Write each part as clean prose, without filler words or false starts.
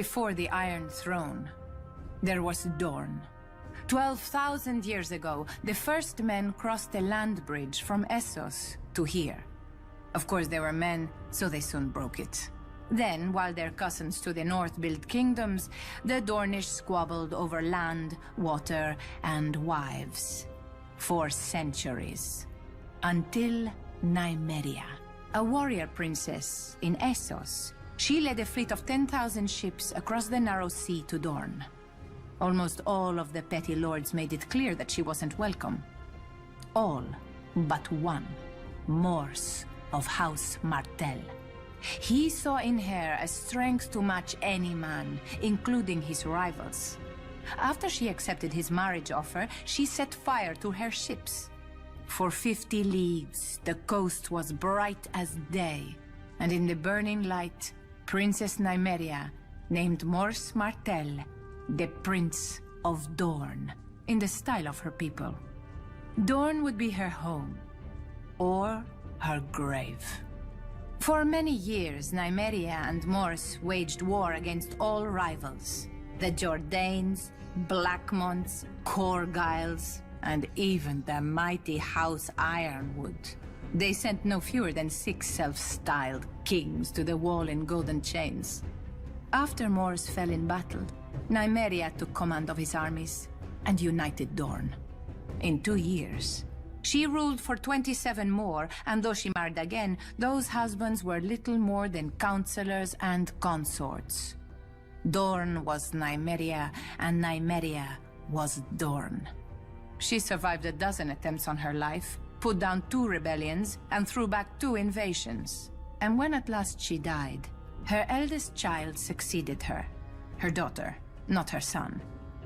Before the Iron Throne, there was Dorne. 12,000 years ago, the first men crossed the land bridge from Essos to here. Of course, they were men, so they soon broke it. Then, while their cousins to the north built kingdoms, the Dornish squabbled over land, water, and wives. For centuries. Until Nymeria, a warrior princess in Essos. She led a fleet of 10,000 ships across the narrow sea to Dorne. Almost all of the petty lords made it clear that she wasn't welcome. All but one, Mors of House Martell. He saw in her a strength to match any man, including his rivals. After she accepted his marriage offer, she set fire to her ships. For 50 leagues, the coast was bright as day, and in the burning light, Princess Nymeria named Mors Martell the Prince of Dorne, in the style of her people. Dorne would be her home, or her grave. For many years, Nymeria and Mors waged war against all rivals. The Jordanes, Blackmonts, Corgyles, and even the mighty House Ironwood. They sent no fewer than 6 self-styled kings to the wall in golden chains. After Mors fell in battle, Nymeria took command of his armies and united Dorne. In 2 years, she ruled for 27 more, and though she married again, those husbands were little more than counselors and consorts. Dorne was Nymeria, and Nymeria was Dorne. She survived a dozen attempts on her life, put down 2 rebellions, and threw back 2 invasions. And when at last she died, her eldest child succeeded her. Her daughter, not her son.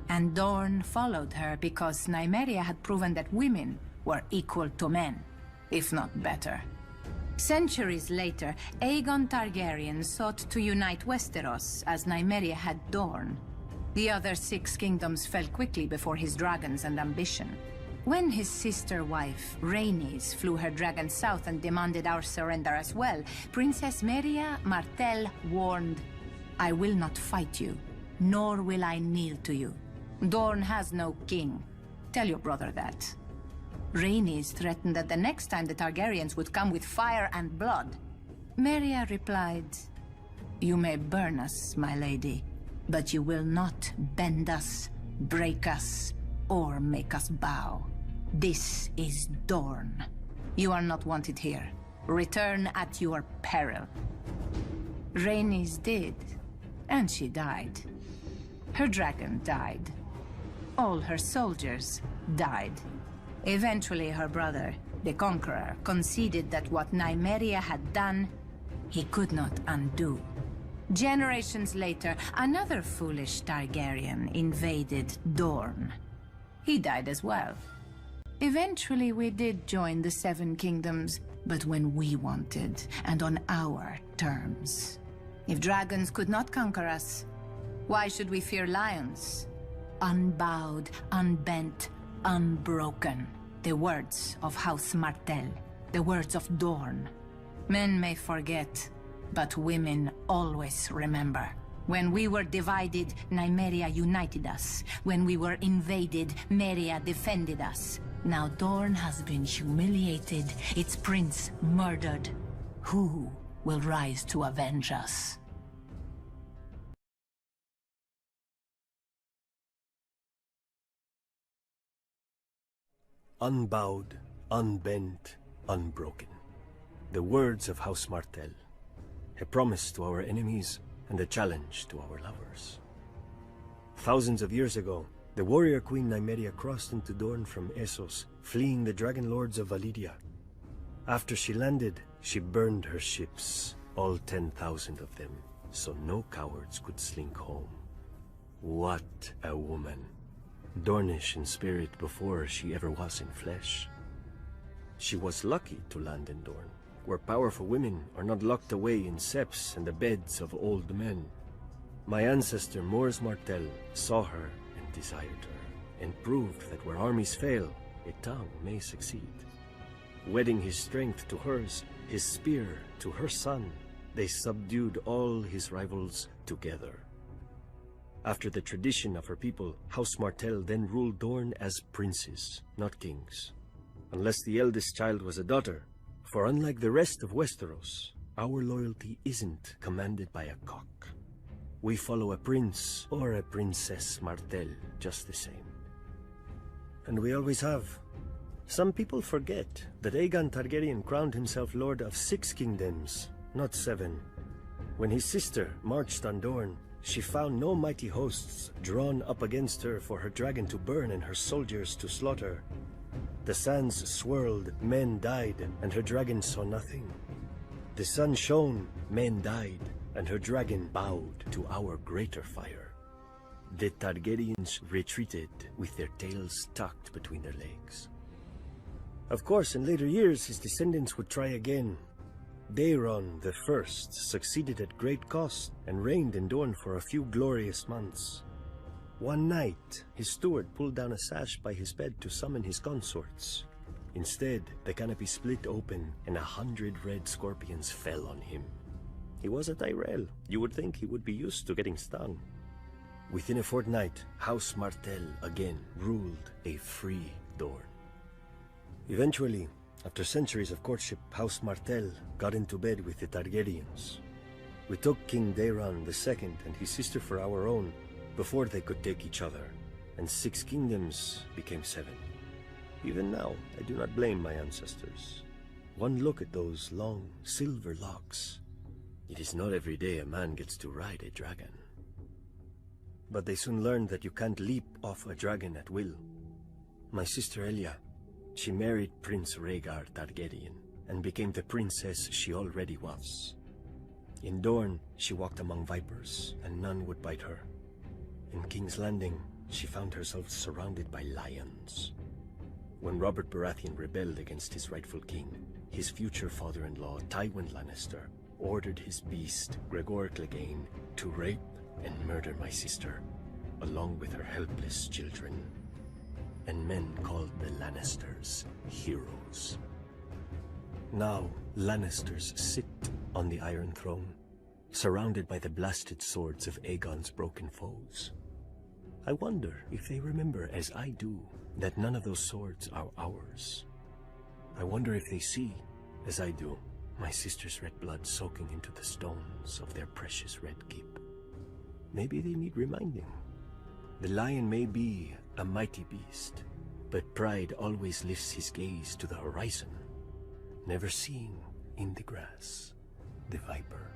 And Dorne followed her because Nymeria had proven that women were equal to men, if not better. Centuries later, Aegon Targaryen sought to unite Westeros as Nymeria had Dorne. The other 6 kingdoms fell quickly before his dragons and ambition. When his sister wife, Rhaenys, flew her dragon south and demanded our surrender as well, Princess Meria Martell warned, "I will not fight you, nor will I kneel to you. Dorne has no king. Tell your brother that." Rhaenys threatened that the next time the Targaryens would come with fire and blood. Meria replied, "You may burn us, my lady, but you will not bend us, break us, or make us bow. This is Dorne. You are not wanted here. Return at your peril." Rhaenys did, and she died. Her dragon died. All her soldiers died. Eventually, her brother, the Conqueror, conceded that what Nymeria had done, he could not undo. Generations later, another foolish Targaryen invaded Dorne. He died as well. Eventually, we did join the 7 kingdoms, but when we wanted, and on our terms. If dragons could not conquer us, why should we fear lions? Unbowed, unbent, unbroken. The words of House Martell, the words of Dorne. Men may forget, but women always remember. When we were divided, Nymeria united us. When we were invaded, Meria defended us. Now Dorne has been humiliated, its prince murdered. Who will rise to avenge us? Unbowed, unbent, unbroken. The words of House Martell. A promise to our enemies and a challenge to our lovers. Thousands of years ago, the warrior queen Nymeria crossed into Dorne from Essos, fleeing the dragon lords of Valyria. After she landed, she burned her ships, all 10,000 of them, so no cowards could slink home. What a woman! Dornish in spirit before she ever was in flesh. She was lucky to land in Dorne, where powerful women are not locked away in septs and the beds of old men. My ancestor Mors Martell saw her and desired her, and proved that where armies fail, a tongue may succeed. Wedding his strength to hers, his spear to her son, they subdued all his rivals together. After the tradition of her people, House Martell then ruled Dorne as princes, not kings. Unless the eldest child was a daughter, for unlike the rest of Westeros, our loyalty isn't commanded by a cock. We follow a prince or a princess Martell just the same. And we always have. Some people forget that Aegon Targaryen crowned himself Lord of 6 kingdoms, not 7. When his sister marched on Dorne, she found no mighty hosts drawn up against her for her dragon to burn and her soldiers to slaughter. The sands swirled, men died, and her dragon saw nothing. The sun shone, men died, and her dragon bowed to our greater fire. The Targaryens retreated with their tails tucked between their legs. Of course, in later years, his descendants would try again. Daeron the First succeeded at great cost and reigned in Dorne for a few glorious months. One night, his steward pulled down a sash by his bed to summon his consorts. Instead, the canopy split open and 100 red scorpions fell on him. He was a Tyrell. You would think he would be used to getting stung. Within a fortnight, House Martell again ruled a free Dorne. Eventually, after centuries of courtship, House Martell got into bed with the Targaryens. We took King Daeron II and his sister for our own before they could take each other, and 6 kingdoms became 7. Even now, I do not blame my ancestors. One look at those long, silver locks. It is not every day a man gets to ride a dragon. But they soon learned that you can't leap off a dragon at will. My sister Elia, she married Prince Rhaegar Targaryen and became the princess she already was. In Dorne, she walked among vipers, and none would bite her. In King's Landing, she found herself surrounded by lions. When Robert Baratheon rebelled against his rightful king, his future father-in-law, Tywin Lannister, ordered his beast, Gregor Clegane, to rape and murder my sister, along with her helpless children. And men called the Lannisters heroes. Now, Lannisters sit on the Iron Throne, surrounded by the blasted swords of Aegon's broken foes. I wonder if they remember, as I do, that none of those swords are ours. I wonder if they see, as I do, my sister's red blood soaking into the stones of their precious red keep. Maybe they need reminding. The lion may be a mighty beast, but pride always lifts his gaze to the horizon, never seeing in the grass the viper.